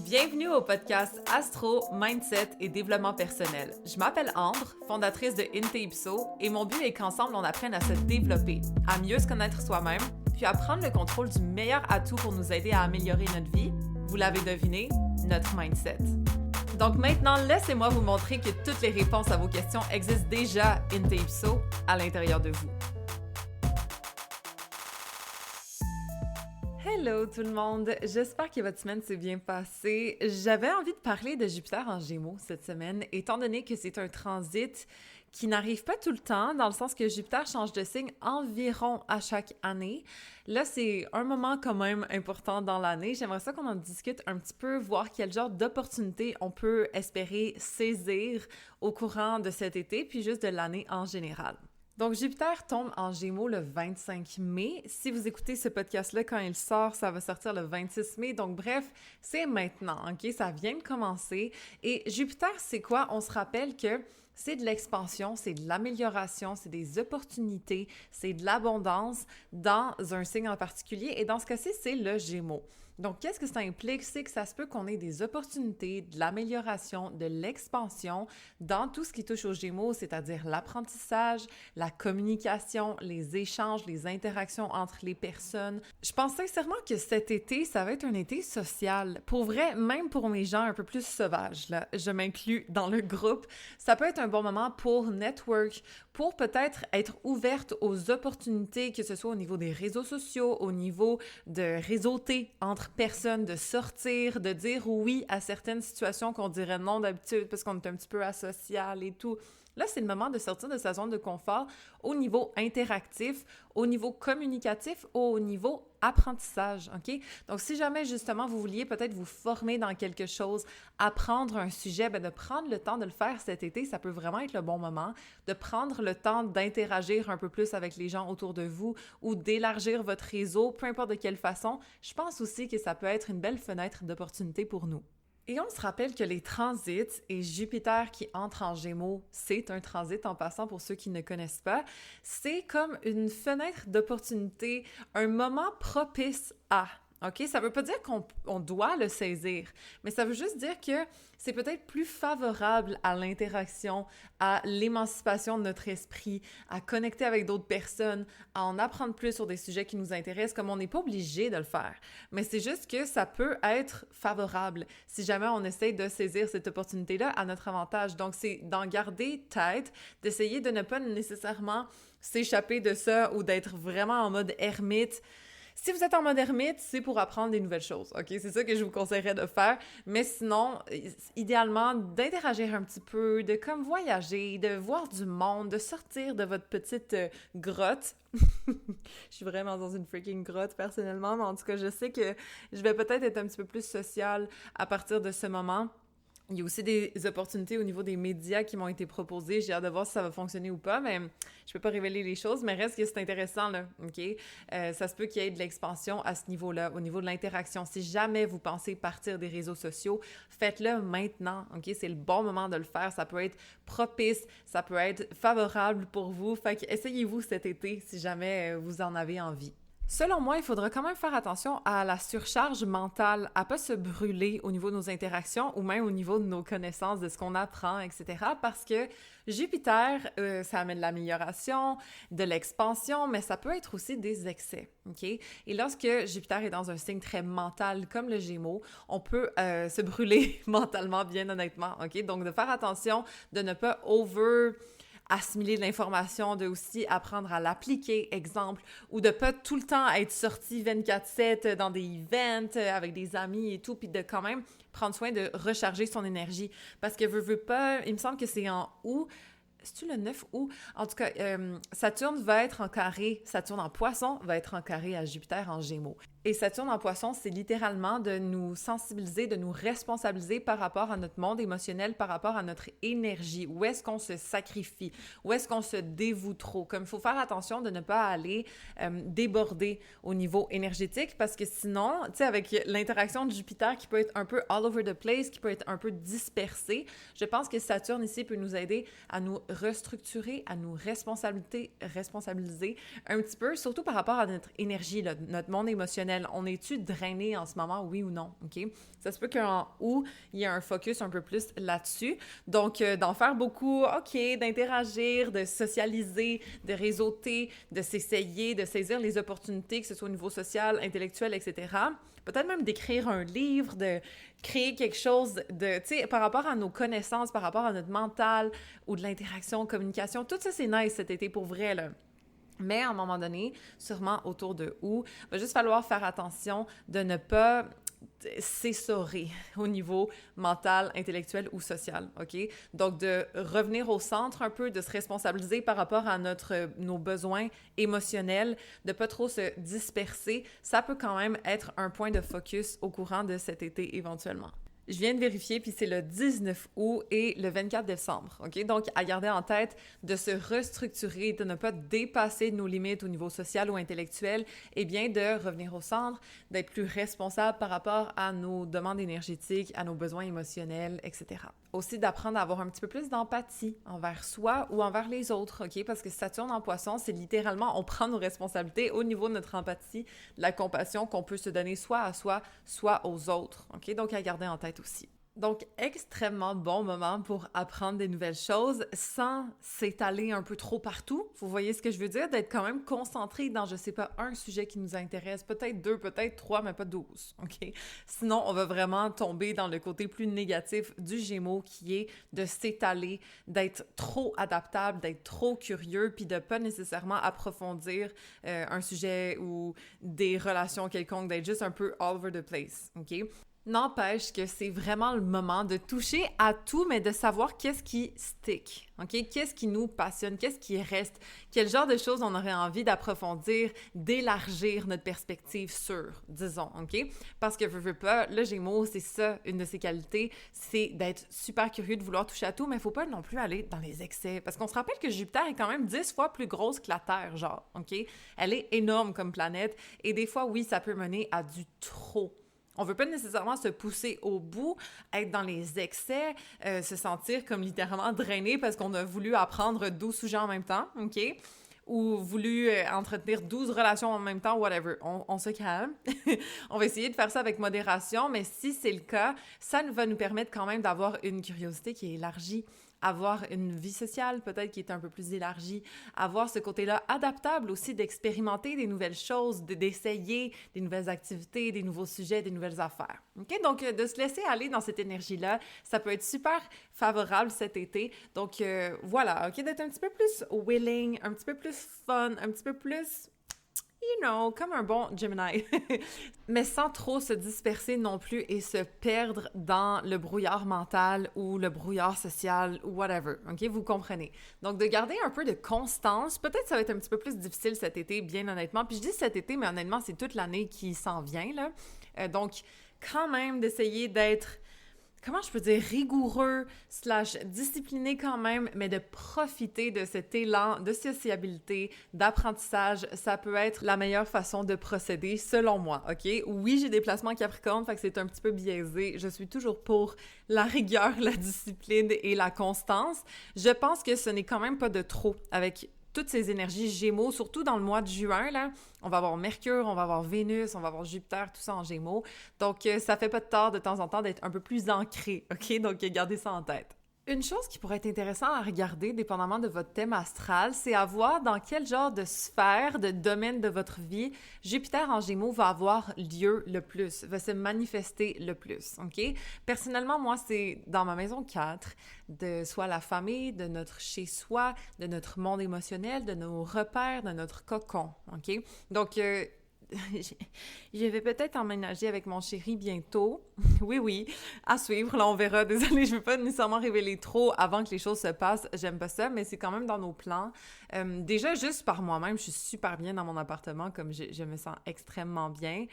Bienvenue au podcast Astro, Mindset et Développement personnel. Je m'appelle Ambre, fondatrice de Inte-Ipso, et mon but est qu'ensemble on apprenne à se développer, à mieux se connaître soi-même, puis à prendre le contrôle du meilleur atout pour nous aider à améliorer notre vie. Vous l'avez deviné, notre mindset. Donc maintenant, laissez-moi vous montrer que toutes les réponses à vos questions existent déjà Inte-Ipso à l'intérieur de vous. Hello tout le monde, j'espère que votre semaine s'est bien passée. J'avais envie de parler de Jupiter en Gémeaux cette semaine, étant donné que c'est un transit qui n'arrive pas tout le temps, dans le sens que Jupiter change de signe environ à chaque année. Là, c'est un moment quand même important dans l'année. J'aimerais ça qu'on en discute un petit peu, voir quel genre d'opportunités on peut espérer saisir au courant de cet été, puis juste de l'année en général. Donc, Jupiter tombe en Gémeaux le 25 mai. Si vous écoutez ce podcast-là quand il sort, ça va sortir le 26 mai. Donc, bref, c'est maintenant, OK? Ça vient de commencer. Et Jupiter, c'est quoi? On se rappelle que c'est de l'expansion, c'est de l'amélioration, c'est des opportunités, c'est de l'abondance dans un signe en particulier. Et dans ce cas-ci, c'est le Gémeaux. Donc, qu'est-ce que ça implique? C'est que ça se peut qu'on ait des opportunités, de l'amélioration, de l'expansion dans tout ce qui touche aux Gémeaux, c'est-à-dire l'apprentissage, la communication, les échanges, les interactions entre les personnes. Je pense sincèrement que cet été, ça va être un été social. Pour vrai, même pour mes gens un peu plus sauvages, là, je m'inclus dans le groupe, ça peut être un bon moment pour network, pour peut-être être ouverte aux opportunités, que ce soit au niveau des réseaux sociaux, au niveau de réseauter entre personnes, de sortir, de dire oui à certaines situations qu'on dirait non d'habitude parce qu'on est un petit peu asocial et tout. Là, c'est le moment de sortir de sa zone de confort au niveau interactif, au niveau communicatif, au niveau apprentissage, OK? Donc, si jamais, justement, vous vouliez peut-être vous former dans quelque chose, apprendre un sujet, bien, de prendre le temps de le faire cet été, ça peut vraiment être le bon moment, de prendre le temps d'interagir un peu plus avec les gens autour de vous ou d'élargir votre réseau, peu importe de quelle façon. Je pense aussi que ça peut être une belle fenêtre d'opportunité pour nous. Et on se rappelle que les transits et Jupiter qui entre en Gémeaux, c'est un transit en passant pour ceux qui ne connaissent pas, c'est comme une fenêtre d'opportunité, un moment propice à. OK? Ça veut pas dire qu'on doit le saisir, mais ça veut juste dire que c'est peut-être plus favorable à l'interaction, à l'émancipation de notre esprit, à connecter avec d'autres personnes, à en apprendre plus sur des sujets qui nous intéressent, comme on n'est pas obligé de le faire. Mais c'est juste que ça peut être favorable si jamais on essaie de saisir cette opportunité-là à notre avantage. Donc, c'est d'en garder tête, d'essayer de ne pas nécessairement s'échapper de ça ou d'être vraiment en mode ermite. Si vous êtes en mode ermite, c'est pour apprendre des nouvelles choses, OK? C'est ça que je vous conseillerais de faire. Mais sinon, idéalement, d'interagir un petit peu, de comme voyager, de voir du monde, de sortir de votre petite grotte. Je suis vraiment dans une freaking grotte, personnellement, mais en tout cas, je sais que je vais peut-être être un petit peu plus sociale à partir de ce moment. Il y a aussi des opportunités au niveau des médias qui m'ont été proposées. J'ai hâte de voir si ça va fonctionner ou pas, mais je peux pas révéler les choses, mais reste que c'est intéressant, là, OK? Ça se peut qu'il y ait de l'expansion à ce niveau-là, au niveau de l'interaction. Si jamais vous pensez partir des réseaux sociaux, faites-le maintenant, OK? C'est le bon moment de le faire. Ça peut être propice, ça peut être favorable pour vous. Fait que essayez-vous cet été si jamais vous en avez envie. Selon moi, il faudra quand même faire attention à la surcharge mentale, à pas se brûler au niveau de nos interactions ou même au niveau de nos connaissances, de ce qu'on apprend, etc. Parce que Jupiter, ça amène de l'amélioration, de l'expansion, mais ça peut être aussi des excès, OK? Et lorsque Jupiter est dans un signe très mental comme le Gémeaux, on peut se brûler mentalement, bien honnêtement, OK? Donc, de faire attention, de ne pas assimiler de l'information, de aussi apprendre à l'appliquer, exemple, ou de pas tout le temps être sorti 24/7 dans des events avec des amis et tout, puis de quand même prendre soin de recharger son énergie. Parce que veux pas, il me semble que c'est en août, c'est-tu le 9 août? En tout cas, Saturne va être en carré, Saturne en Poisson va être en carré à Jupiter en Gémeaux. Et Saturne en Poisson, c'est littéralement de nous sensibiliser, de nous responsabiliser par rapport à notre monde émotionnel, par rapport à notre énergie. Où est-ce qu'on se sacrifie? Où est-ce qu'on se dévoue trop? Comme il faut faire attention de ne pas aller déborder au niveau énergétique parce que sinon, tu sais, avec l'interaction de Jupiter qui peut être un peu all over the place, qui peut être un peu dispersée, je pense que Saturne ici peut nous aider à nous restructurer, à nous responsabiliser un petit peu, surtout par rapport à notre énergie, là, notre monde émotionnel. émotionnel. On est-tu drainé en ce moment, oui ou non, OK? Ça se peut qu'en août, il y ait un focus un peu plus là-dessus. Donc, d'en faire beaucoup, OK, d'interagir, de socialiser, de réseauter, de s'essayer, de saisir les opportunités, que ce soit au niveau social, intellectuel, etc. Peut-être même d'écrire un livre, de créer quelque chose de, tu sais, par rapport à nos connaissances, par rapport à notre mental ou de l'interaction, communication. Tout ça, c'est nice cet été pour vrai, là. Mais à un moment donné, sûrement autour de août, il va juste falloir faire attention de ne pas s'essorer au niveau mental, intellectuel ou social, OK? Donc, de revenir au centre un peu, de se responsabiliser par rapport à nos besoins émotionnels, de pas trop se disperser, ça peut quand même être un point de focus au courant de cet été éventuellement. Je viens de vérifier, puis c'est le 19 août et le 24 décembre, OK? Donc, à garder en tête de se restructurer, de ne pas dépasser nos limites au niveau social ou intellectuel, et bien de revenir au centre, d'être plus responsable par rapport à nos demandes énergétiques, à nos besoins émotionnels, etc. Aussi, d'apprendre à avoir un petit peu plus d'empathie envers soi ou envers les autres, OK? Parce que Saturne en Poisson, c'est littéralement, on prend nos responsabilités au niveau de notre empathie, de la compassion qu'on peut se donner soit à soi, soit aux autres, OK? Donc, à garder en tête aussi. Donc, extrêmement bon moment pour apprendre des nouvelles choses sans s'étaler un peu trop partout. Vous voyez ce que je veux dire? D'être quand même concentré dans, je sais pas, un sujet qui nous intéresse, peut-être 2, peut-être 3, mais pas 12, OK? Sinon, on va vraiment tomber dans le côté plus négatif du Gémeaux qui est de s'étaler, d'être trop adaptable, d'être trop curieux, puis de pas nécessairement approfondir un sujet ou des relations quelconques, d'être juste un peu all over the place, OK? N'empêche que c'est vraiment le moment de toucher à tout, mais de savoir qu'est-ce qui stick, OK? Qu'est-ce qui nous passionne, qu'est-ce qui reste, quel genre de choses on aurait envie d'approfondir, d'élargir notre perspective sur, disons, OK? Parce que veux pas, le Gémeaux, c'est ça, une de ses qualités, c'est d'être super curieux, de vouloir toucher à tout, mais il faut pas non plus aller dans les excès. Parce qu'on se rappelle que Jupiter est quand même 10 fois plus grosse que la Terre, genre, OK? Elle est énorme comme planète, et des fois, oui, ça peut mener à du trop. On veut pas nécessairement se pousser au bout, être dans les excès, se sentir comme littéralement drainé parce qu'on a voulu apprendre 12 sujets en même temps, OK? Ou voulu entretenir 12 relations en même temps, whatever. On se calme. On va essayer de faire ça avec modération, mais si c'est le cas, ça va nous permettre quand même d'avoir une curiosité qui est élargie, avoir une vie sociale peut-être qui est un peu plus élargie, avoir ce côté-là adaptable aussi d'expérimenter des nouvelles choses, d'essayer des nouvelles activités, des nouveaux sujets, des nouvelles affaires. OK? Donc, de se laisser aller dans cette énergie-là, ça peut être super favorable cet été. Donc, voilà, OK? D'être un petit peu plus willing, un petit peu plus fun, un petit peu plus... you know, comme un bon Gemini. Mais sans trop se disperser non plus et se perdre dans le brouillard mental ou le brouillard social ou whatever, OK? Vous comprenez. Donc, de garder un peu de constance. Peut-être ça va être un petit peu plus difficile cet été, bien honnêtement. Puis je dis cet été, mais honnêtement, c'est toute l'année qui s'en vient, là. Donc, quand même, d'essayer d'être... comment je peux dire, rigoureux / discipliné quand même, mais de profiter de cet élan de sociabilité, d'apprentissage, ça peut être la meilleure façon de procéder, selon moi, OK? Oui, j'ai des placements Capricorne, fait que c'est un petit peu biaisé. Je suis toujours pour la rigueur, la discipline et la constance. Je pense que ce n'est quand même pas de trop avec toutes ces énergies Gémeaux, surtout dans le mois de juin, là. On va avoir Mercure, on va avoir Vénus, on va avoir Jupiter, tout ça en Gémeaux. Donc, ça fait pas de tort de temps en temps d'être un peu plus ancré, OK? Donc, gardez ça en tête. Une chose qui pourrait être intéressante à regarder, dépendamment de votre thème astral, c'est à voir dans quel genre de sphère, de domaine de votre vie, Jupiter en Gémeaux va avoir lieu le plus, va se manifester le plus, OK? Personnellement, moi, c'est dans ma maison 4, de soit la famille, de notre chez-soi, de notre monde émotionnel, de nos repères, de notre cocon, OK? Donc, je vais peut-être emménager avec mon chéri bientôt. Oui, à suivre, là, on verra. Désolée, je ne veux pas nécessairement révéler trop avant que les choses se passent. J'aime pas ça, mais c'est quand même dans nos plans. Déjà, juste par moi-même, je suis super bien dans mon appartement, comme je me sens extrêmement bien.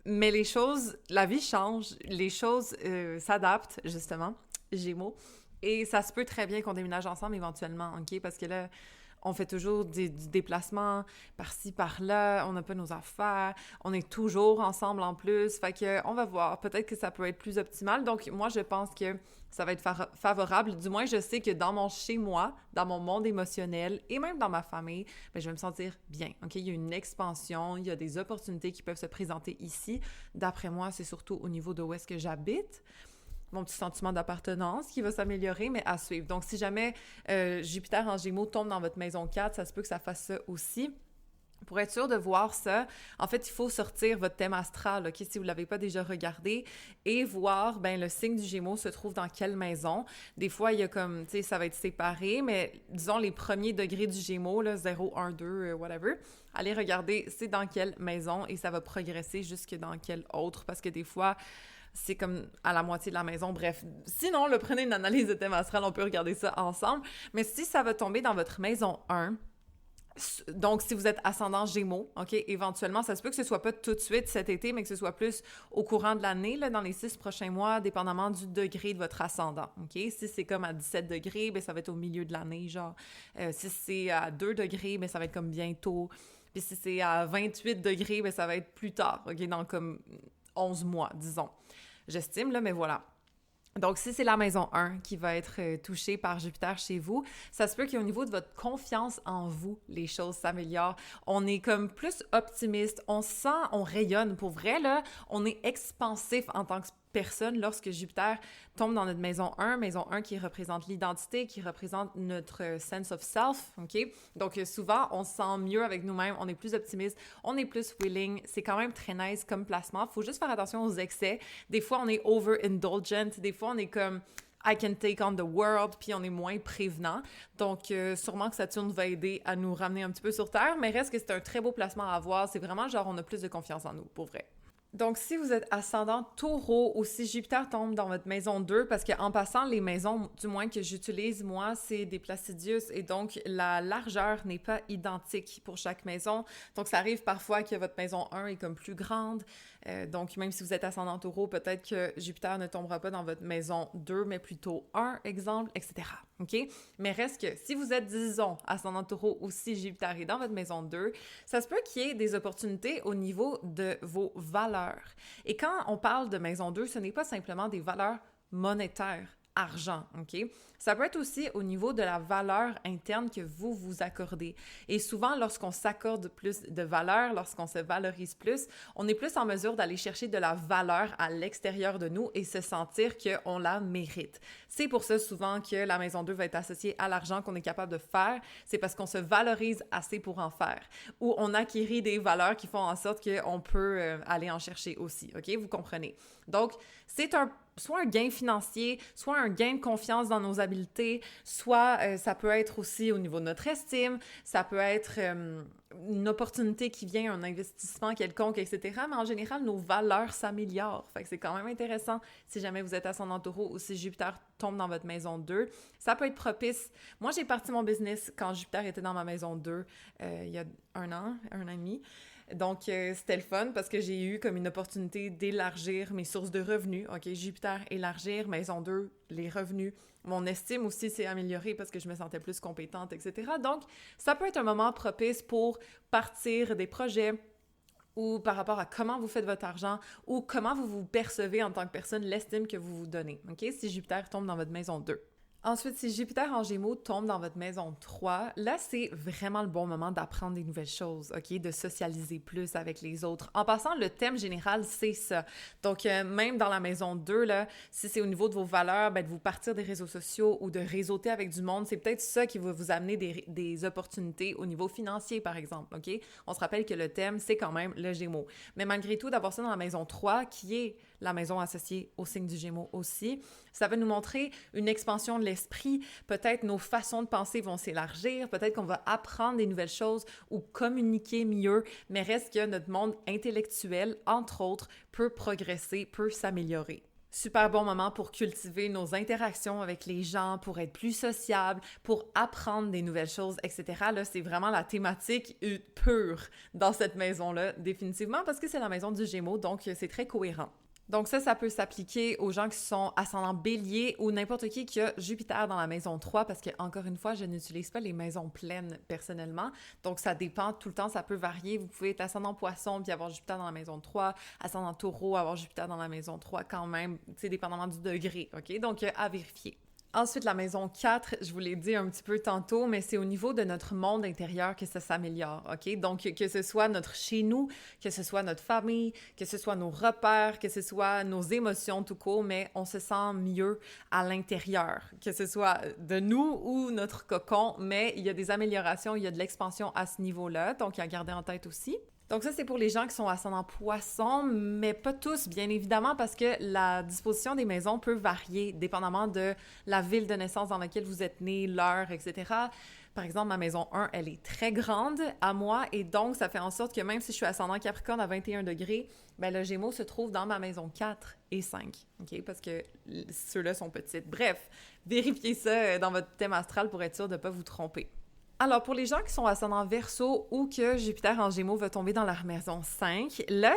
Mais les choses, la vie change, les choses s'adaptent, justement, Gémeaux. Et ça se peut très bien qu'on déménage ensemble éventuellement, OK? Parce que là, on fait toujours du déplacement par-ci, par-là, on n'a pas nos affaires, on est toujours ensemble en plus, fait que on va voir, peut-être que ça peut être plus optimal. Donc moi, je pense que ça va être favorable. Du moins, je sais que dans mon chez-moi, dans mon monde émotionnel et même dans ma famille, bien, je vais me sentir bien, OK? Il y a une expansion, il y a des opportunités qui peuvent se présenter ici. D'après moi, c'est surtout au niveau de où est-ce que j'habite, mon petit sentiment d'appartenance qui va s'améliorer, mais à suivre. Donc, si jamais Jupiter en Gémeaux tombe dans votre maison 4, ça se peut que ça fasse ça aussi. Pour être sûr de voir ça, en fait, il faut sortir votre thème astral, OK, si vous ne l'avez pas déjà regardé, et voir, ben le signe du Gémeaux se trouve dans quelle maison. Des fois, il y a comme, tu sais, ça va être séparé, mais disons les premiers degrés du Gémeaux, là, 0, 1, 2, whatever, allez regarder c'est dans quelle maison et ça va progresser jusque dans quelle autre, parce que des fois, c'est comme à la moitié de la maison. Bref, sinon, prenez une analyse de thème astral, on peut regarder ça ensemble. Mais si ça va tomber dans votre maison 1, donc, si vous êtes ascendant Gémeaux, OK, éventuellement, ça se peut que ce soit pas tout de suite cet été, mais que ce soit plus au courant de l'année, là, dans les 6 prochains mois, dépendamment du degré de votre ascendant, OK? Si c'est comme à 17 degrés, bien, ça va être au milieu de l'année, genre. Si c'est à 2 degrés, bien, ça va être comme bientôt. Puis si c'est à 28 degrés, bien, ça va être plus tard, OK? Dans comme 11 mois, disons. J'estime, là, mais voilà. Donc, si c'est la maison 1 qui va être touchée par Jupiter chez vous, ça se peut qu'au niveau de votre confiance en vous, les choses s'améliorent. On est comme plus optimiste, on sent, on rayonne. Pour vrai, là, on est expansif en tant que personne lorsque Jupiter tombe dans notre maison 1 qui représente l'identité, qui représente notre sense of self, OK? Donc, souvent, on se sent mieux avec nous-mêmes, on est plus optimiste, on est plus willing. C'est quand même très nice comme placement. Faut juste faire attention aux excès. Des fois, on est overindulgent. Des fois, on est comme I can take on the world, puis on est moins prévenant. Donc, sûrement que Saturne va aider à nous ramener un petit peu sur Terre, mais reste que c'est un très beau placement à avoir. C'est vraiment genre, on a plus de confiance en nous, pour vrai. Donc, si vous êtes ascendant Taureau ou si Jupiter tombe dans votre maison 2, parce qu'en passant, les maisons, du moins que j'utilise, moi, c'est des Placidius et donc la largeur n'est pas identique pour chaque maison. Donc, ça arrive parfois que votre maison 1 est comme plus grande. Donc, même si vous êtes ascendant Taureau, peut-être que Jupiter ne tombera pas dans votre maison 2, mais plutôt 1, exemple, etc. OK? Mais reste que si vous êtes, disons, ascendant Taureau ou si Jupiter est dans votre maison 2, ça se peut qu'il y ait des opportunités au niveau de vos valeurs. Et quand on parle de maison 2, ce n'est pas simplement des valeurs monétaires, argent, OK? Ça peut être aussi au niveau de la valeur interne que vous vous accordez. Et souvent, lorsqu'on s'accorde plus de valeur, lorsqu'on se valorise plus, on est plus en mesure d'aller chercher de la valeur à l'extérieur de nous et se sentir qu'on la mérite. C'est pour ça souvent que la maison 2 va être associée à l'argent qu'on est capable de faire. C'est parce qu'on se valorise assez pour en faire. Ou on acquérit des valeurs qui font en sorte qu'on peut aller en chercher aussi, OK? Vous comprenez? Donc, c'est soit un gain financier, soit un gain de confiance dans nos habiletés, soit ça peut être aussi au niveau de notre estime, ça peut être une opportunité qui vient, un investissement quelconque, etc. Mais en général, nos valeurs s'améliorent. Fait que c'est quand même intéressant si jamais vous êtes ascendant Taureau ou si Jupiter tombe dans votre maison 2. Ça peut être propice. Moi, j'ai parti mon business quand Jupiter était dans ma maison 2 il y a un an et demi. Donc, c'était le fun parce que j'ai eu comme une opportunité d'élargir mes sources de revenus. OK, Jupiter, élargir, maison 2, les revenus. Mon estime aussi s'est améliorée parce que je me sentais plus compétente, etc. Donc, ça peut être un moment propice pour partir des projets ou par rapport à comment vous faites votre argent ou comment vous vous percevez en tant que personne, l'estime que vous vous donnez. OK, si Jupiter tombe dans votre maison 2. Ensuite, si Jupiter en Gémeaux tombe dans votre maison 3, là, c'est vraiment le bon moment d'apprendre des nouvelles choses, OK? De socialiser plus avec les autres. En passant, le thème général, c'est ça. Donc, même dans la maison 2, là, si c'est au niveau de vos valeurs, ben, de vous partir des réseaux sociaux ou de réseauter avec du monde, c'est peut-être ça qui va vous amener des opportunités au niveau financier, par exemple, OK? On se rappelle que le thème, c'est quand même le Gémeaux. Mais malgré tout, d'avoir ça dans la maison 3, qui est la maison associée au signe du Gémeaux aussi, ça va nous montrer une expansion de l'esprit. Peut-être nos façons de penser vont s'élargir. Peut-être qu'on va apprendre des nouvelles choses ou communiquer mieux. Mais reste que notre monde intellectuel, entre autres, peut progresser, peut s'améliorer. Super bon moment pour cultiver nos interactions avec les gens, pour être plus sociable, pour apprendre des nouvelles choses, etc. Là, c'est vraiment la thématique pure dans cette maison-là, définitivement, parce que c'est la maison du Gémeaux, donc c'est très cohérent. Donc ça peut s'appliquer aux gens qui sont ascendant Bélier ou n'importe qui a Jupiter dans la maison 3 parce que, encore une fois, je n'utilise pas les maisons pleines personnellement. Donc ça dépend tout le temps, ça peut varier. Vous pouvez être ascendant Poisson puis avoir Jupiter dans la maison 3, ascendant Taureau, avoir Jupiter dans la maison 3 quand même, tu sais, dépendamment du degré, OK? Donc à vérifier. Ensuite, la maison 4, je vous l'ai dit un petit peu tantôt, mais c'est au niveau de notre monde intérieur que ça s'améliore, OK? Donc, que ce soit notre chez-nous, que ce soit notre famille, que ce soit nos repères, que ce soit nos émotions tout court, mais on se sent mieux à l'intérieur, que ce soit de nous ou notre cocon, mais il y a des améliorations, il y a de l'expansion à ce niveau-là, donc à garder en tête aussi. Donc ça, c'est pour les gens qui sont ascendant Poisson, mais pas tous, bien évidemment, parce que la disposition des maisons peut varier dépendamment de la ville de naissance dans laquelle vous êtes né, l'heure, etc. Par exemple, ma maison 1, elle est très grande à moi, et donc ça fait en sorte que même si je suis ascendant Capricorne à 21 degrés, ben le Gémeaux se trouve dans ma maison 4 et 5, OK? Parce que ceux-là sont petites. Bref, vérifiez ça dans votre thème astral pour être sûr de ne pas vous tromper. Alors, pour les gens qui sont ascendant Verseau ou que Jupiter en Gémeaux va tomber dans leur maison 5, là,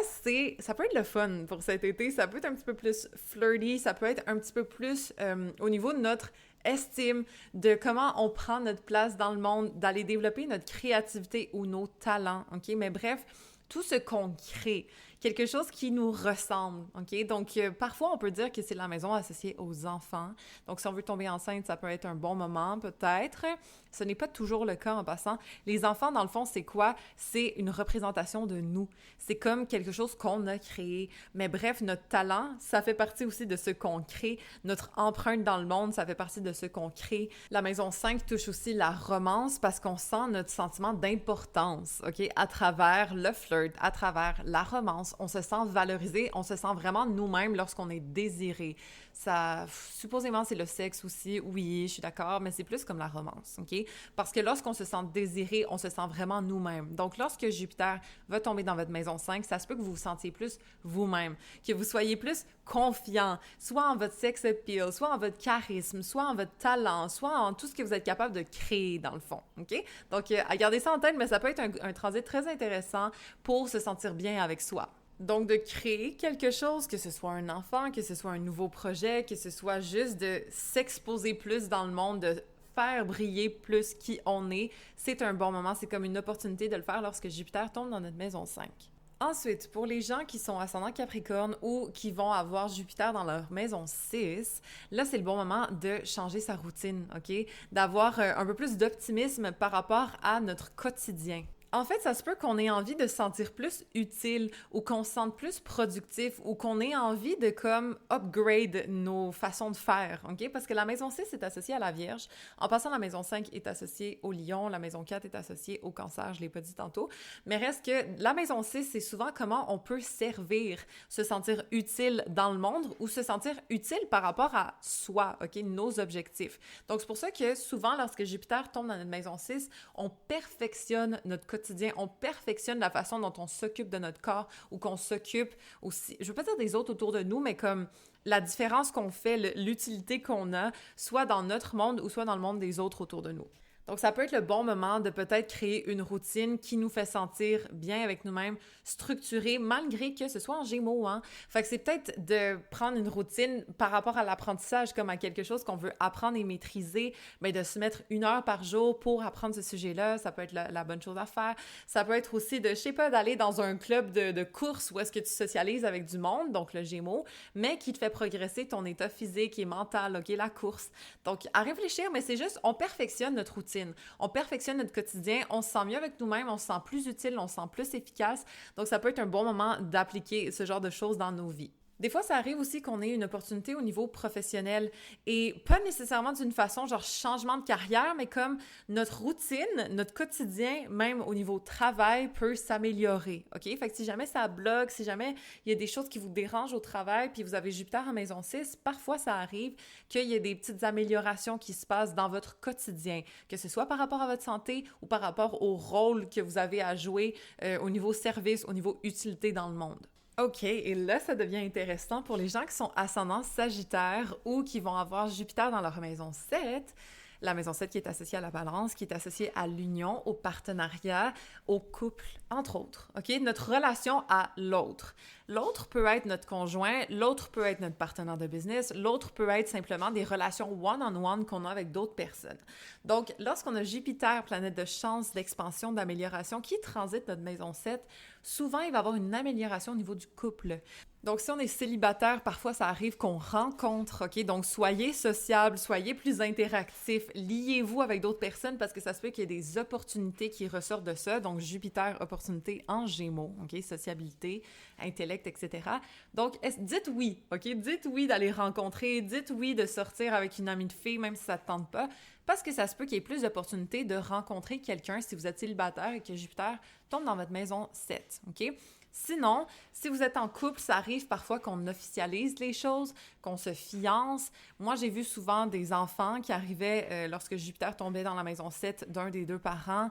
ça peut être le fun pour cet été. Ça peut être un petit peu plus flirty, ça peut être un petit peu plus au niveau de notre estime, de comment on prend notre place dans le monde, d'aller développer notre créativité ou nos talents, OK? Mais bref, tout ce qu'on crée, quelque chose qui nous ressemble, OK? Donc, parfois, on peut dire que c'est la maison associée aux enfants. Donc, si on veut tomber enceinte, ça peut être un bon moment, peut-être. Ce n'est pas toujours le cas en passant. Les enfants, dans le fond, c'est quoi? C'est une représentation de nous. C'est comme quelque chose qu'on a créé. Mais bref, notre talent, ça fait partie aussi de ce qu'on crée. Notre empreinte dans le monde, ça fait partie de ce qu'on crée. La maison 5 touche aussi la romance parce qu'on sent notre sentiment d'importance, OK? À travers le flirt, à travers la romance. On se sent valorisé, on se sent vraiment nous-mêmes lorsqu'on est désiré. Ça, supposément, c'est le sexe aussi, oui, je suis d'accord, mais c'est plus comme la romance, OK? Parce que lorsqu'on se sent désiré, on se sent vraiment nous-mêmes. Donc, lorsque Jupiter va tomber dans votre maison 5, ça se peut que vous vous sentiez plus vous-même, que vous soyez plus confiant, soit en votre sex appeal, soit en votre charisme, soit en votre talent, soit en tout ce que vous êtes capable de créer, dans le fond, OK? Donc, à garder ça en tête, mais ça peut être un transit très intéressant pour se sentir bien avec soi. Donc, de créer quelque chose, que ce soit un enfant, que ce soit un nouveau projet, que ce soit juste de s'exposer plus dans le monde, de faire briller plus qui on est, c'est un bon moment. C'est comme une opportunité de le faire lorsque Jupiter tombe dans notre maison 5. Ensuite, pour les gens qui sont ascendant Capricorne ou qui vont avoir Jupiter dans leur maison 6, là, c'est le bon moment de changer sa routine, OK? D'avoir un peu plus d'optimisme par rapport à notre quotidien. En fait, ça se peut qu'on ait envie de se sentir plus utile ou qu'on se sente plus productif ou qu'on ait envie de comme upgrade nos façons de faire, OK? Parce que la maison 6 est associée à la Vierge. En passant, la maison 5 est associée au Lion, la maison 4 est associée au Cancer, je ne l'ai pas dit tantôt. Mais reste que la maison 6, c'est souvent comment on peut servir, se sentir utile dans le monde ou se sentir utile par rapport à soi, OK? Nos objectifs. Donc, c'est pour ça que souvent, lorsque Jupiter tombe dans notre maison 6, on perfectionne notre quotidien, on perfectionne la façon dont on s'occupe de notre corps ou qu'on s'occupe aussi, je veux pas dire des autres autour de nous, mais comme la différence qu'on fait, l'utilité qu'on a, soit dans notre monde ou soit dans le monde des autres autour de nous. Donc, ça peut être le bon moment de peut-être créer une routine qui nous fait sentir bien avec nous-mêmes, structurée, malgré que ce soit en Gémeaux, hein. Fait que c'est peut-être de prendre une routine par rapport à l'apprentissage, comme à quelque chose qu'on veut apprendre et maîtriser, mais de se mettre 1 heure par jour pour apprendre ce sujet-là, ça peut être la bonne chose à faire. Ça peut être aussi de, je sais pas, d'aller dans un club de course où est-ce que tu socialises avec du monde, donc le Gémeaux, mais qui te fait progresser ton état physique et mental, OK, la course. Donc, à réfléchir, mais c'est juste, on perfectionne notre routine. On perfectionne notre quotidien, on se sent mieux avec nous-mêmes, on se sent plus utile, on se sent plus efficace. Donc, ça peut être un bon moment d'appliquer ce genre de choses dans nos vies. Des fois, ça arrive aussi qu'on ait une opportunité au niveau professionnel et pas nécessairement d'une façon genre changement de carrière, mais comme notre routine, notre quotidien, même au niveau travail, peut s'améliorer, OK? Fait que si jamais ça bloque, si jamais il y a des choses qui vous dérangent au travail puis vous avez Jupiter en maison 6, parfois ça arrive qu'il y ait des petites améliorations qui se passent dans votre quotidien, que ce soit par rapport à votre santé ou par rapport au rôle que vous avez à jouer au niveau service, au niveau utilité dans le monde. OK, et là, ça devient intéressant pour les gens qui sont ascendants Sagittaire ou qui vont avoir Jupiter dans leur maison 7. La maison 7 qui est associée à la balance, qui est associée à l'union, au partenariat, au couple, entre autres. OK? Notre relation à l'autre. L'autre peut être notre conjoint, l'autre peut être notre partenaire de business, l'autre peut être simplement des relations one-on-one qu'on a avec d'autres personnes. Donc, lorsqu'on a Jupiter, planète de chance, d'expansion, d'amélioration, qui transite notre maison 7, souvent, il va y avoir une amélioration au niveau du couple. Donc, si on est célibataire, parfois, ça arrive qu'on rencontre, OK? Donc, soyez sociable, soyez plus interactif, liez-vous avec d'autres personnes parce que ça se peut qu'il y ait des opportunités qui ressortent de ça. Donc, Jupiter, opportunité en Gémeaux, OK? Sociabilité, intellect, etc. Donc, dites oui, OK? Dites oui d'aller rencontrer, dites oui de sortir avec une amie de fille, même si ça ne te tente pas, parce que ça se peut qu'il y ait plus d'opportunités de rencontrer quelqu'un si vous êtes célibataire et que Jupiter tombe dans votre maison 7, OK? Sinon, si vous êtes en couple, ça arrive parfois qu'on officialise les choses, qu'on se fiance. Moi, j'ai vu souvent des enfants qui arrivaient lorsque Jupiter tombait dans la maison 7 d'un des deux parents.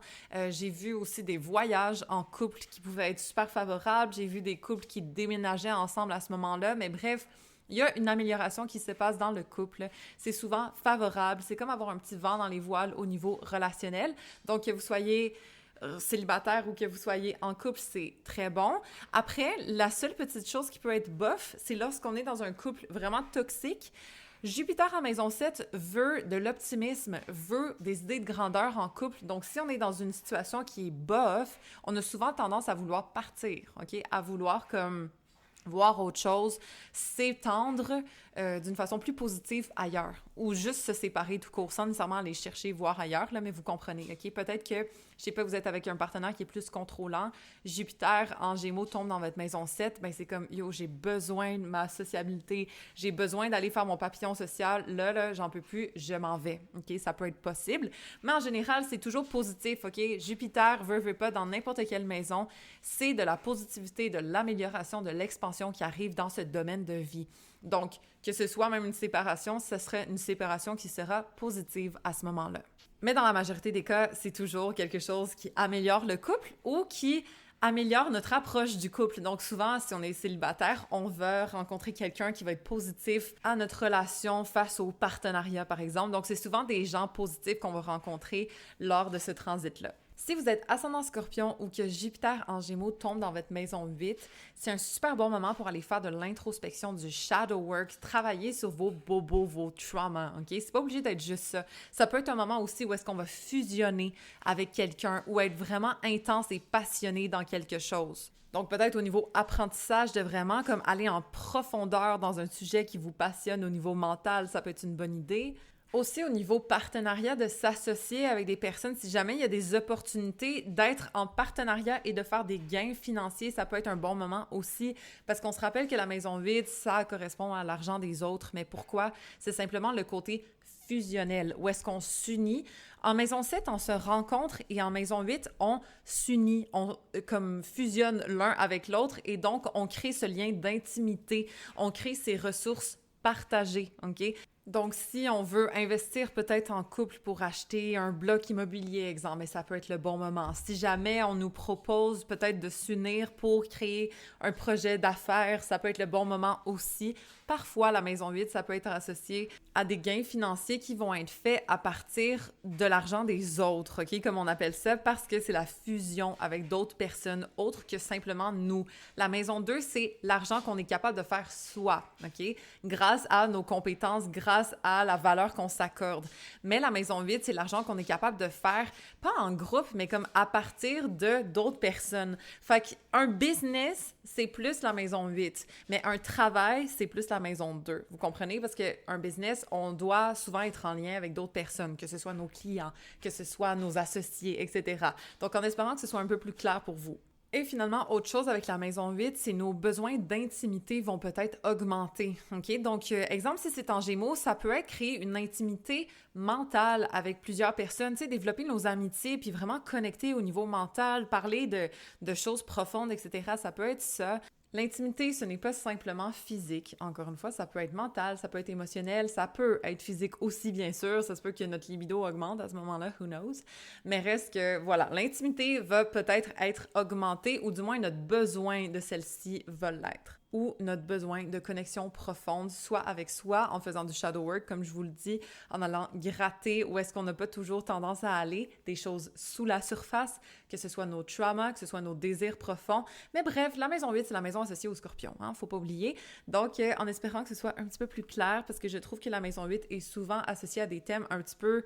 J'ai vu aussi des voyages en couple qui pouvaient être super favorables. J'ai vu des couples qui déménageaient ensemble à ce moment-là. Mais bref, il y a une amélioration qui se passe dans le couple. C'est souvent favorable. C'est comme avoir un petit vent dans les voiles au niveau relationnel. Donc, que vous soyez célibataire ou que vous soyez en couple, c'est très bon. Après, la seule petite chose qui peut être bof, c'est lorsqu'on est dans un couple vraiment toxique. Jupiter en maison 7 veut de l'optimisme, veut des idées de grandeur en couple. Donc, si on est dans une situation qui est bof, on a souvent tendance à vouloir partir, OK? À vouloir comme voir autre chose, s'étendre d'une façon plus positive ailleurs ou juste se séparer tout court sans nécessairement aller chercher, voir ailleurs, là, mais vous comprenez, OK? Peut-être que, je sais pas, vous êtes avec un partenaire qui est plus contrôlant, Jupiter en Gémeaux tombe dans votre maison 7, ben c'est comme, yo, j'ai besoin de ma sociabilité, j'ai besoin d'aller faire mon papillon social, là, j'en peux plus, je m'en vais, OK? Ça peut être possible, mais en général, c'est toujours positif, OK? Jupiter veut pas dans n'importe quelle maison, c'est de la positivité, de l'amélioration, de l'expansion qui arrive dans ce domaine de vie. Donc, que ce soit même une séparation, ce serait une séparation qui sera positive à ce moment-là. Mais dans la majorité des cas, c'est toujours quelque chose qui améliore le couple ou qui améliore notre approche du couple. Donc souvent, si on est célibataire, on veut rencontrer quelqu'un qui va être positif à notre relation face au partenariat, par exemple. Donc c'est souvent des gens positifs qu'on va rencontrer lors de ce transit-là. Si vous êtes ascendant Scorpion ou que Jupiter en Gémeaux tombe dans votre maison 8, c'est un super bon moment pour aller faire de l'introspection, du shadow work, travailler sur vos bobos, vos traumas, OK? C'est pas obligé d'être juste ça. Ça peut être un moment aussi où est-ce qu'on va fusionner avec quelqu'un ou être vraiment intense et passionné dans quelque chose. Donc, peut-être au niveau apprentissage, de vraiment comme aller en profondeur dans un sujet qui vous passionne au niveau mental, ça peut être une bonne idée. Aussi, au niveau partenariat, de s'associer avec des personnes, si jamais il y a des opportunités d'être en partenariat et de faire des gains financiers, ça peut être un bon moment aussi, parce qu'on se rappelle que la maison vide, ça correspond à l'argent des autres. Mais pourquoi? C'est simplement le côté fusionnel, où est-ce qu'on s'unit. En maison 7, on se rencontre et en maison 8, on s'unit, on comme fusionne l'un avec l'autre et donc on crée ce lien d'intimité, on crée ces ressources partagées, OK? Donc, si on veut investir peut-être en couple pour acheter un bloc immobilier, exemple, mais ça peut être le bon moment. Si jamais on nous propose peut-être de s'unir pour créer un projet d'affaires, ça peut être le bon moment aussi. Parfois, la maison 8, ça peut être associé à des gains financiers qui vont être faits à partir de l'argent des autres, OK? Comme on appelle ça, parce que c'est la fusion avec d'autres personnes autres que simplement nous. La maison 2, c'est l'argent qu'on est capable de faire soi, OK? Grâce à nos compétences, grâce à la valeur qu'on s'accorde. Mais la maison 8, c'est l'argent qu'on est capable de faire, pas en groupe, mais comme à partir de d'autres personnes. Fait qu'un business, c'est plus la maison 8, mais un travail, c'est plus la maison 2. Vous comprenez? Parce qu'un business, on doit souvent être en lien avec d'autres personnes, que ce soit nos clients, que ce soit nos associés, etc. Donc, en espérant que ce soit un peu plus clair pour vous. Et finalement, autre chose avec la maison 8, c'est nos besoins d'intimité vont peut-être augmenter, OK? Donc, exemple, si c'est en Gémeaux, ça peut être créer une intimité mentale avec plusieurs personnes, tu sais, développer nos amitiés, puis vraiment connecter au niveau mental, parler de choses profondes, etc. Ça peut être ça. L'intimité, ce n'est pas simplement physique. Encore une fois, ça peut être mental, ça peut être émotionnel, ça peut être physique aussi, bien sûr. Ça se peut que notre libido augmente à ce moment-là, who knows? Mais reste que, voilà, l'intimité va peut-être être augmentée ou du moins notre besoin de celle-ci va l'être. ou notre besoin de connexion profonde, soit avec soi, en faisant du shadow work, comme je vous le dis, en allant gratter où est-ce qu'on n'a pas toujours tendance à aller, des choses sous la surface, que ce soit nos traumas, que ce soit nos désirs profonds. Mais bref, la maison 8, c'est la maison associée au Scorpion, hein, faut pas oublier. Donc, en espérant que ce soit un petit peu plus clair, parce que je trouve que la maison 8 est souvent associée à des thèmes un petit peu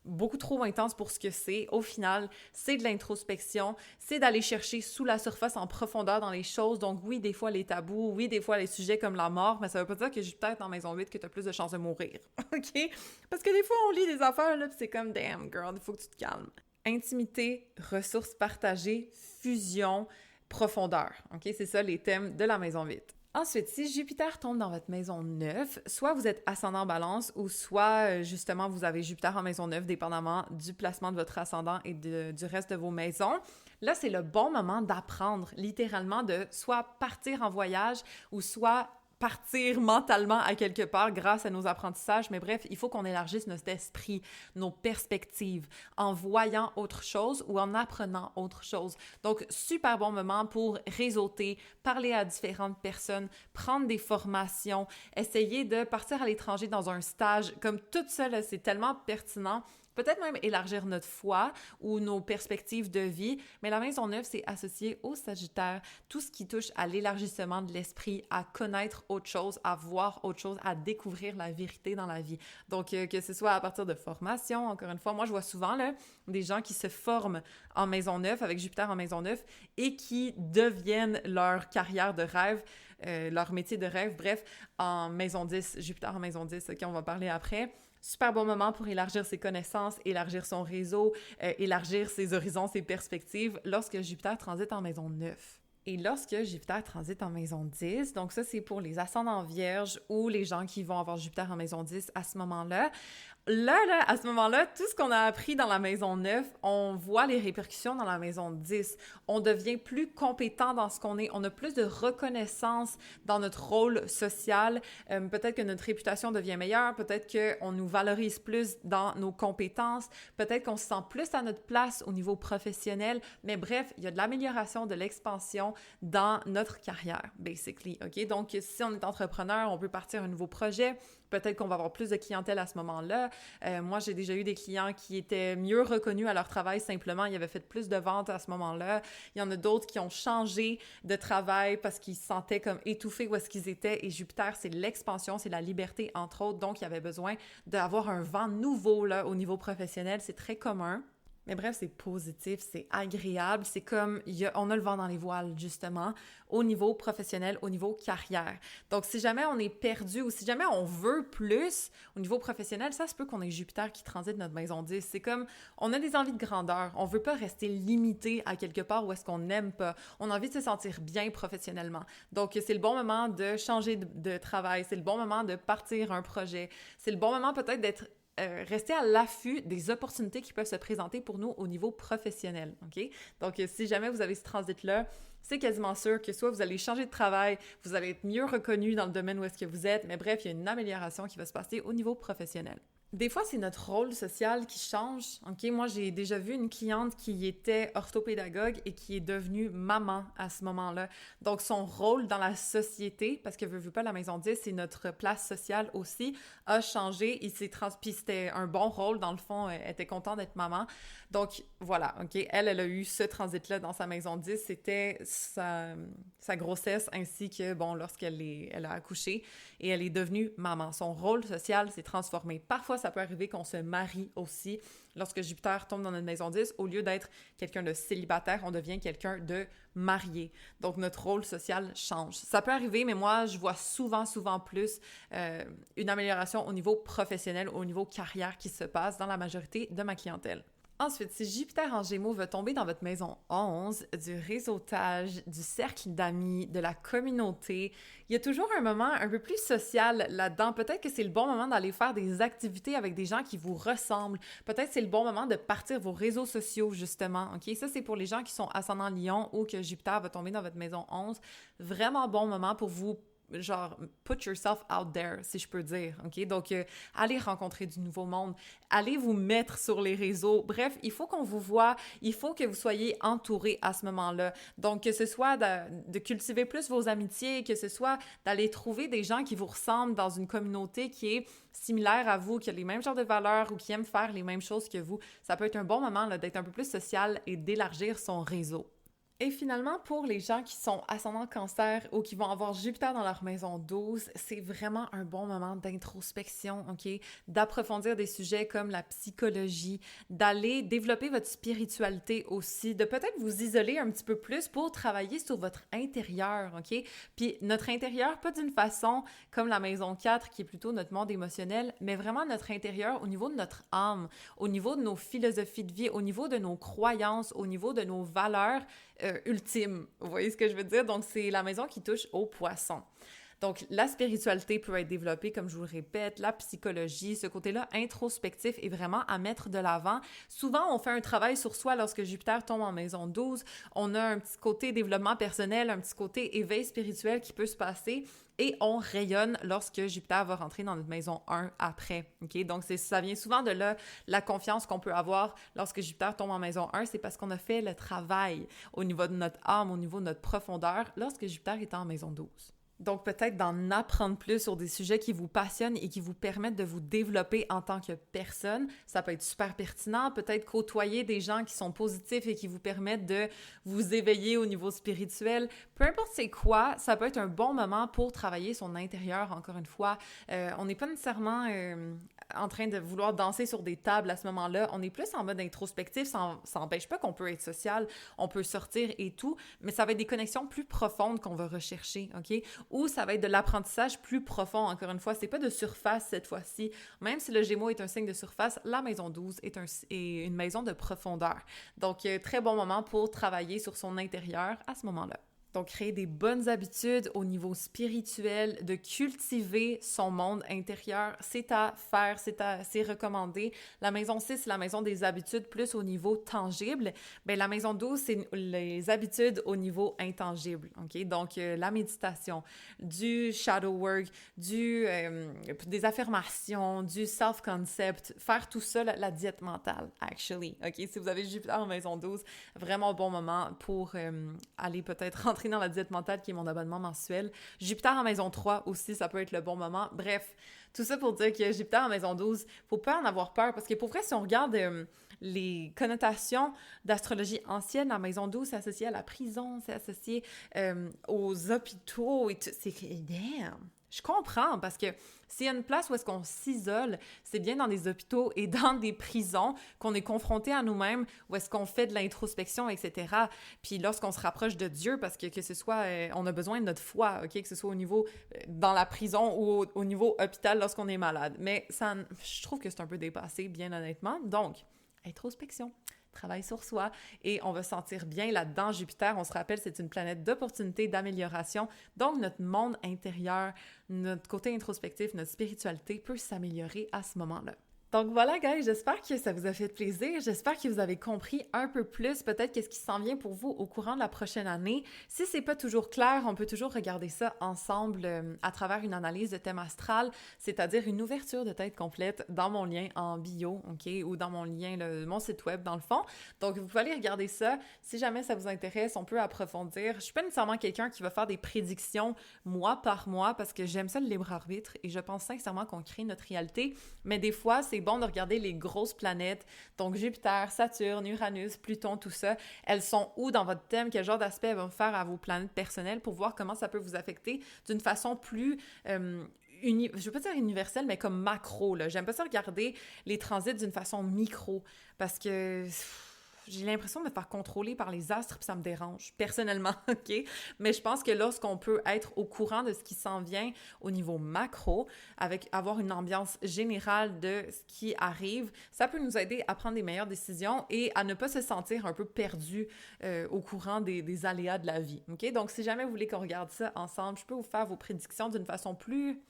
beaucoup trop intense pour ce que c'est. Au final, c'est de l'introspection, c'est d'aller chercher sous la surface en profondeur dans les choses. Donc oui, des fois les tabous, oui, des fois les sujets comme la mort, mais ça veut pas dire que j'ai peut-être dans maison 8 que t'as plus de chances de mourir, OK? Parce que des fois, on lit des affaires, là, pis c'est comme « Damn, girl, il faut que tu te calmes ». Intimité, ressources partagées, fusion, profondeur, OK? C'est ça les thèmes de la maison 8. Ensuite, si Jupiter tombe dans votre maison 9, soit vous êtes ascendant balance ou soit justement vous avez Jupiter en maison 9, dépendamment du placement de votre ascendant et du reste de vos maisons. Là, c'est le bon moment d'apprendre, littéralement, de soit partir en voyage ou soit partir mentalement à quelque part grâce à nos apprentissages. Mais bref, il faut qu'on élargisse notre esprit, nos perspectives, en voyant autre chose ou en apprenant autre chose. Donc, super bon moment pour réseauter, parler à différentes personnes, prendre des formations, essayer de partir à l'étranger dans un stage. Comme tout ça, là, c'est tellement pertinent. Peut-être même élargir notre foi ou nos perspectives de vie, mais la maison 9, c'est associé au Sagittaire, tout ce qui touche à l'élargissement de l'esprit, à connaître autre chose, à voir autre chose, à découvrir la vérité dans la vie. Donc, que ce soit à partir de formation, encore une fois, moi, je vois souvent là, des gens qui se forment en maison 9, avec Jupiter en maison 9, et qui deviennent leur carrière de rêve, leur métier de rêve, bref, en maison 10, Jupiter en maison 10, OK, on va parler après. Super bon moment pour élargir ses connaissances, élargir son réseau, élargir ses horizons, ses perspectives lorsque Jupiter transite en maison 9. Et lorsque Jupiter transite en maison 10, donc ça c'est pour les ascendants vierges ou les gens qui vont avoir Jupiter en maison 10 à ce moment-là. Là, à ce moment-là, tout ce qu'on a appris dans la maison 9, on voit les répercussions dans la maison 10. On devient plus compétent dans ce qu'on est. On a plus de reconnaissance dans notre rôle social. Peut-être que notre réputation devient meilleure. Peut-être qu'on nous valorise plus dans nos compétences. Peut-être qu'on se sent plus à notre place au niveau professionnel. Mais bref, il y a de l'amélioration, de l'expansion dans notre carrière, basically. OK? Donc, si on est entrepreneur, on peut partir un nouveau projet. Peut-être qu'on va avoir plus de clientèle à ce moment-là. Moi, j'ai déjà eu des clients qui étaient mieux reconnus à leur travail simplement. Ils avaient fait plus de ventes à ce moment-là. Il y en a d'autres qui ont changé de travail parce qu'ils se sentaient comme étouffés où est-ce qu'ils étaient. Et Jupiter, c'est l'expansion, c'est la liberté, entre autres. Donc, il y avait besoin d'avoir un vent nouveau là, au niveau professionnel. C'est très commun. Mais bref, c'est positif, c'est agréable, c'est comme, on a le vent dans les voiles, justement, au niveau professionnel, au niveau carrière. Donc, si jamais on est perdu ou si jamais on veut plus au niveau professionnel, ça se peut qu'on ait Jupiter qui transite notre maison 10. C'est comme, on a des envies de grandeur, on veut pas rester limité à quelque part où est-ce qu'on n'aime pas. On a envie de se sentir bien professionnellement. Donc, c'est le bon moment de changer de travail, c'est le bon moment de partir un projet, c'est le bon moment peut-être d'être rester à l'affût des opportunités qui peuvent se présenter pour nous au niveau professionnel, OK? Donc, si jamais vous avez ce transit-là, c'est quasiment sûr que soit vous allez changer de travail, vous allez être mieux reconnu dans le domaine où est-ce que vous êtes, mais bref, il y a une amélioration qui va se passer au niveau professionnel. Des fois, c'est notre rôle social qui change. OK, moi, j'ai déjà vu une cliente qui était orthopédagogue et qui est devenue maman à ce moment-là. Donc, son rôle dans la société, parce que veut pas, la maison 10, c'est notre place sociale aussi, a changé. Puis c'était un bon rôle, dans le fond, elle était contente d'être maman. Donc, voilà, OK, elle a eu ce transit-là dans sa maison 10. C'était sa grossesse ainsi que, bon, elle a accouché et elle est devenue maman. Son rôle social s'est transformé. Parfois, ça peut arriver qu'on se marie aussi. Lorsque Jupiter tombe dans notre maison 10, au lieu d'être quelqu'un de célibataire, on devient quelqu'un de marié. Donc, notre rôle social change. Ça peut arriver, mais moi, je vois souvent plus une amélioration au niveau professionnel, au niveau carrière qui se passe dans la majorité de ma clientèle. Ensuite, si Jupiter en Gémeaux veut tomber dans votre maison 11, du réseautage, du cercle d'amis, de la communauté, il y a toujours un moment un peu plus social là-dedans. Peut-être que c'est le bon moment d'aller faire des activités avec des gens qui vous ressemblent. Peut-être que c'est le bon moment de partir vos réseaux sociaux, justement. OK? Ça, c'est pour les gens qui sont ascendant Lion ou que Jupiter va tomber dans votre maison 11. Vraiment bon moment pour vous genre, put yourself out there, si je peux dire, OK? Donc, allez rencontrer du nouveau monde, allez vous mettre sur les réseaux. Bref, il faut qu'on vous voit, il faut que vous soyez entourés à ce moment-là. Donc, que ce soit de cultiver plus vos amitiés, que ce soit d'aller trouver des gens qui vous ressemblent dans une communauté qui est similaire à vous, qui a les mêmes genres de valeurs ou qui aiment faire les mêmes choses que vous. Ça peut être un bon moment là, d'être un peu plus social et d'élargir son réseau. Et finalement, pour les gens qui sont ascendant cancer ou qui vont avoir Jupiter dans leur maison 12, c'est vraiment un bon moment d'introspection, OK? D'approfondir des sujets comme la psychologie, d'aller développer votre spiritualité aussi, de peut-être vous isoler un petit peu plus pour travailler sur votre intérieur, OK? Puis notre intérieur, pas d'une façon comme la maison 4, qui est plutôt notre monde émotionnel, mais vraiment notre intérieur au niveau de notre âme, au niveau de nos philosophies de vie, au niveau de nos croyances, au niveau de nos valeurs, ultime. Vous voyez ce que je veux dire? Donc, c'est la maison qui touche aux poissons. Donc, la spiritualité peut être développée, comme je vous le répète, la psychologie, ce côté-là introspectif est vraiment à mettre de l'avant. Souvent, on fait un travail sur soi lorsque Jupiter tombe en maison 12. On a un petit côté développement personnel, un petit côté éveil spirituel qui peut se passer et on rayonne lorsque Jupiter va rentrer dans notre maison 1 après. OK? Donc, ça vient souvent de là, la confiance qu'on peut avoir lorsque Jupiter tombe en maison 1, c'est parce qu'on a fait le travail au niveau de notre âme, au niveau de notre profondeur, lorsque Jupiter est en maison 12. Donc, peut-être d'en apprendre plus sur des sujets qui vous passionnent et qui vous permettent de vous développer en tant que personne. Ça peut être super pertinent. Peut-être côtoyer des gens qui sont positifs et qui vous permettent de vous éveiller au niveau spirituel. Peu importe c'est quoi, ça peut être un bon moment pour travailler son intérieur, encore une fois. On n'est pas nécessairement en train de vouloir danser sur des tables à ce moment-là. On est plus en mode introspectif. Ça n'empêche pas qu'on peut être social, on peut sortir et tout, mais ça va être des connexions plus profondes qu'on va rechercher, OK? Ou ça va être de l'apprentissage plus profond. Encore une fois, c'est pas de surface cette fois-ci. Même si le Gémeaux est un signe de surface, la maison 12 est une maison de profondeur. Donc, très bon moment pour travailler sur son intérieur à ce moment-là. Donc, créer des bonnes habitudes au niveau spirituel, de cultiver son monde intérieur, c'est à faire, c'est recommandé. La maison 6, c'est la maison des habitudes plus au niveau tangible. Bien, la maison 12, c'est les habitudes au niveau intangible, OK? Donc, la méditation, du shadow work, des affirmations, du self-concept, faire tout ça, la diète mentale, actually, OK? Si vous avez Jupiter en maison 12, vraiment bon moment pour aller peut-être rentrer dans la diète mentale qui est mon abonnement mensuel. Jupiter en maison 3 aussi, ça peut être le bon moment. Bref, tout ça pour dire que Jupiter en maison 12, faut pas en avoir peur parce que pour vrai, si on regarde les connotations d'astrologie ancienne, la maison 12, c'est associé à la prison, c'est associé aux hôpitaux et tout. C'est que, damn! Je comprends, parce que s'il y a une place où est-ce qu'on s'isole, c'est bien dans des hôpitaux et dans des prisons qu'on est confronté à nous-mêmes, où est-ce qu'on fait de l'introspection, etc. Puis lorsqu'on se rapproche de Dieu, parce que ce soit, on a besoin de notre foi, OK? Que ce soit au niveau, dans la prison ou au niveau hôpital lorsqu'on est malade. Mais ça, je trouve que c'est un peu dépassé, bien honnêtement. Donc, introspection. Travail sur soi et on va se sentir bien là-dedans. Jupiter, on se rappelle, c'est une planète d'opportunité, d'amélioration. Donc, notre monde intérieur, notre côté introspectif, notre spiritualité peut s'améliorer à ce moment-là. Donc voilà, guys, j'espère que ça vous a fait plaisir. J'espère que vous avez compris un peu plus peut-être qu'est-ce qui s'en vient pour vous au courant de la prochaine année. Si c'est pas toujours clair, on peut toujours regarder ça ensemble à travers une analyse de thème astral, c'est-à-dire une ouverture de tête complète dans mon lien en bio, OK, ou dans mon lien, mon site web dans le fond. Donc vous pouvez aller regarder ça. Si jamais ça vous intéresse, on peut approfondir. Je suis pas nécessairement quelqu'un qui va faire des prédictions mois par mois parce que j'aime ça le libre arbitre et je pense sincèrement qu'on crée notre réalité, mais des fois, c'est bon de regarder les grosses planètes, donc Jupiter, Saturne, Uranus, Pluton, tout ça. Elles sont où dans votre thème? Quel genre d'aspect elles vont faire à vos planètes personnelles pour voir comment ça peut vous affecter d'une façon plus... je veux pas dire universelle, mais comme macro, là. J'aime pas ça regarder les transits d'une façon micro, parce que... j'ai l'impression de me faire contrôler par les astres, puis ça me dérange, personnellement, OK? Mais je pense que lorsqu'on peut être au courant de ce qui s'en vient au niveau macro, avoir une ambiance générale de ce qui arrive, ça peut nous aider à prendre des meilleures décisions et à ne pas se sentir un peu perdu au courant des aléas de la vie, OK? Donc, si jamais vous voulez qu'on regarde ça ensemble, je peux vous faire vos prédictions d'une façon plus...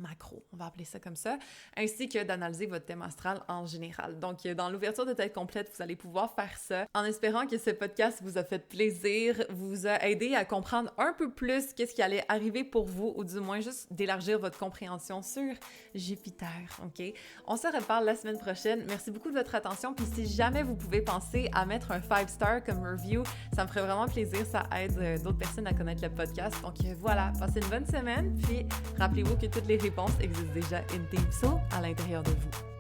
macro, on va appeler ça comme ça, ainsi que d'analyser votre thème astral en général. Donc, dans l'ouverture de tête complète, vous allez pouvoir faire ça en espérant que ce podcast vous a fait plaisir, vous a aidé à comprendre un peu plus qu'est-ce qui allait arriver pour vous, ou du moins juste d'élargir votre compréhension sur Jupiter, OK? On se reparle la semaine prochaine. Merci beaucoup de votre attention, puis si jamais vous pouvez penser à mettre un 5-star comme review, ça me ferait vraiment plaisir, ça aide d'autres personnes à connaître le podcast. Donc voilà, passez une bonne semaine, puis rappelez-vous que toutes les réponses existent déjà in deep soul à l'intérieur de vous.